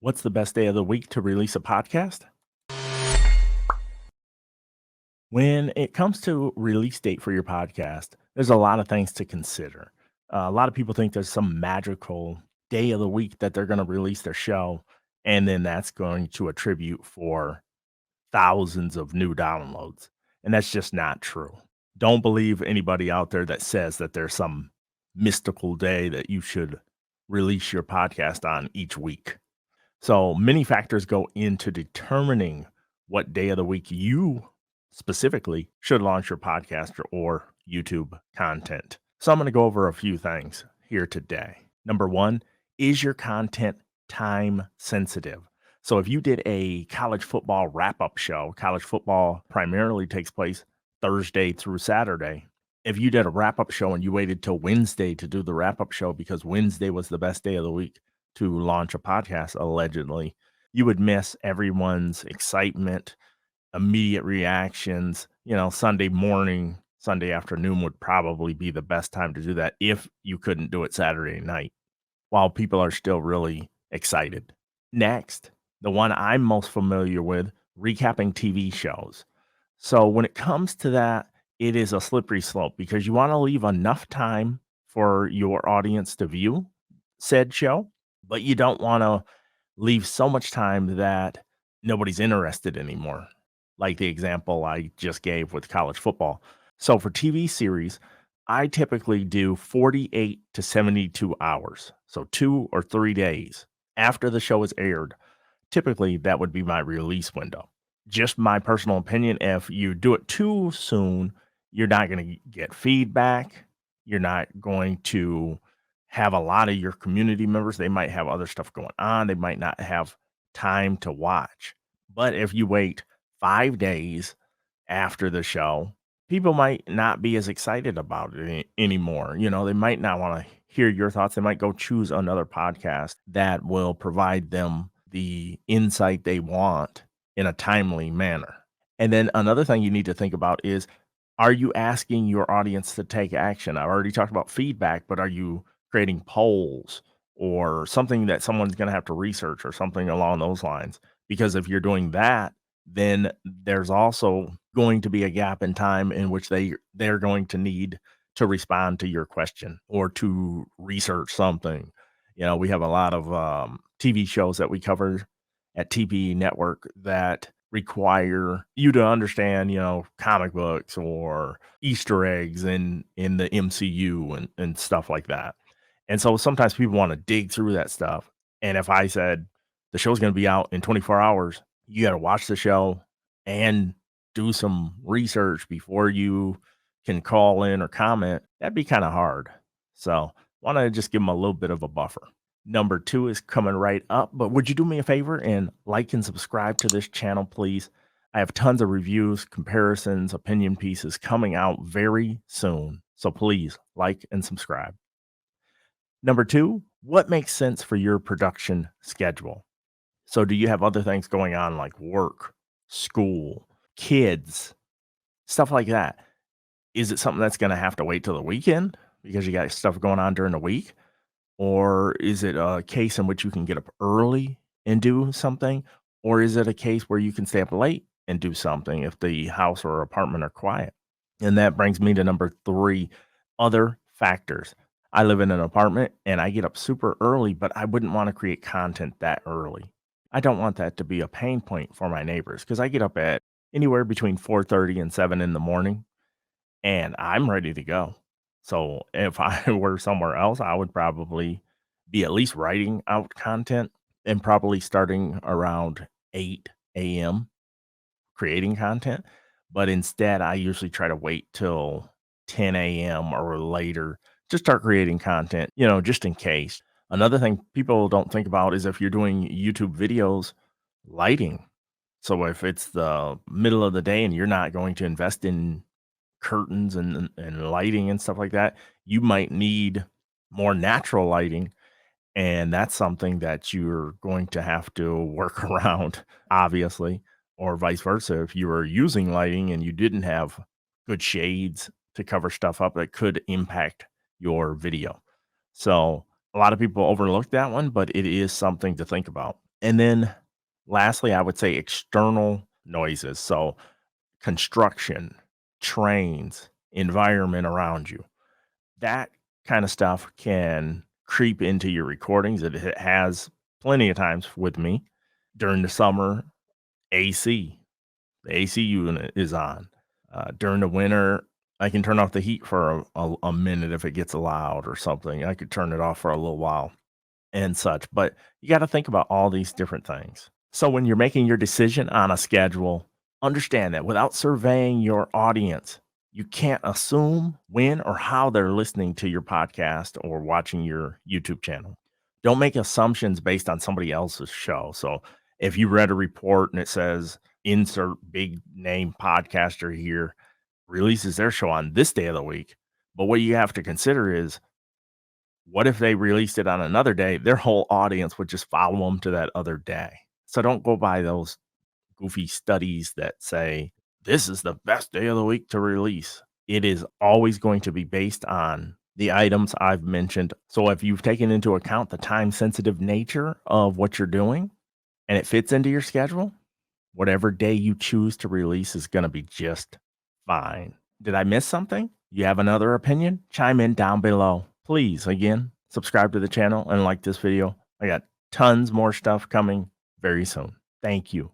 What's the best day of the week to release a podcast? When it comes to release date for your podcast, there's a lot of things to consider. A lot of people think there's some magical day of the week that they're going to release their show, and then that's going to attribute for thousands of new downloads. And that's just not true. Don't believe anybody out there that says that there's some mystical day that you should release your podcast on each week. So many factors go into determining what day of the week you specifically should launch your podcast or YouTube content. So I'm going to go over a few things here today. Number one, is your content time sensitive? So if you did a college football wrap up show, college football primarily takes place Thursday through Saturday. If you did a wrap up show and you waited till Wednesday to do the wrap up show because Wednesday was the best day of the week to launch a podcast, allegedly, you would miss everyone's excitement, immediate reactions. Sunday morning, Sunday afternoon would probably be the best time to do that if you couldn't do it Saturday night while people are still really excited. Next, the one I'm most familiar with, recapping TV shows. So when it comes to that, it is a slippery slope because you want to leave enough time for your audience to view said show, but you don't want to leave so much time that nobody's interested anymore. Like the example I just gave with college football. So for TV series, I typically do 48 to 72 hours. So 2 or 3 days after the show is aired. Typically, that would be my release window. Just my personal opinion, if you do it too soon, you're not going to get feedback. You're not going to have a lot of your community members. They might have other stuff going on. They might not have time to watch. But if you wait 5 days after the show, people might not be as excited about it anymore. They might not want to hear your thoughts. They might go choose another podcast that will provide them the insight they want in a timely manner. And then another thing you need to think about is, are you asking your audience to take action? I've already talked about feedback, but are you creating polls or something that someone's going to have to research or something along those lines? Because if you're doing that, then there's also going to be a gap in time in which they're going to need to respond to your question or to research something. We have a lot of TV shows that we cover at TPE Network that require you to understand, comic books or Easter eggs in the MCU and stuff like that. And so sometimes people want to dig through that stuff. And if I said the show's going to be out in 24 hours, you got to watch the show and do some research before you can call in or comment. That'd be kind of hard. So want to just give them a little bit of a buffer. Number two is coming right up, but would you do me a favor and like and subscribe to this channel, please? I have tons of reviews, comparisons, opinion pieces coming out very soon. So please like and subscribe. Number two, what makes sense for your production schedule? So do you have other things going on like work, school, kids, stuff like that? Is it something that's going to have to wait till the weekend because you got stuff going on during the week? Or is it a case in which you can get up early and do something? Or is it a case where you can stay up late and do something if the house or apartment are quiet? And that brings me to number three, other factors. I live in an apartment and I get up super early, but I wouldn't want to create content that early. I don't want that to be a pain point for my neighbors because I get up at anywhere between 4:30 and 7 in the morning and I'm ready to go. So if I were somewhere else, I would probably be at least writing out content and probably starting around 8 a.m. creating content. But instead, I usually try to wait till 10 a.m. or later to start creating content, just in case. Another thing people don't think about is if you're doing YouTube videos, lighting. So if it's the middle of the day and you're not going to invest in curtains and lighting and stuff like that, you might need more natural lighting. And that's something that you're going to have to work around, obviously, or vice versa. If you were using lighting and you didn't have good shades to cover stuff up, that could impact your video. So a lot of people overlook that one, but it is something to think about. And then lastly, I would say external noises. So construction, trains, environment around you. That kind of stuff can creep into your recordings. It has plenty of times with me. During the summer, AC, the AC unit is on. During the winter, I can turn off the heat for a minute if it gets loud or something. I could turn it off for a little while and such. But you got to think about all these different things. So when you're making your decision on a schedule, understand that without surveying your audience, you can't assume when or how they're listening to your podcast or watching your YouTube channel. Don't make assumptions based on somebody else's show. So if you read a report and it says insert big name podcaster here releases their show on this day of the week, but what you have to consider is what if they released it on another day? Their whole audience would just follow them to that other day. So don't go by those goofy studies that say this is the best day of the week to release. It is always going to be based on the items I've mentioned. So if you've taken into account the time sensitive nature of what you're doing and it fits into your schedule, whatever day you choose to release is going to be just fine. Did I miss something? You have another opinion? Chime in down below. Please, again, subscribe to the channel and like this video. I got tons more stuff coming very soon. Thank you.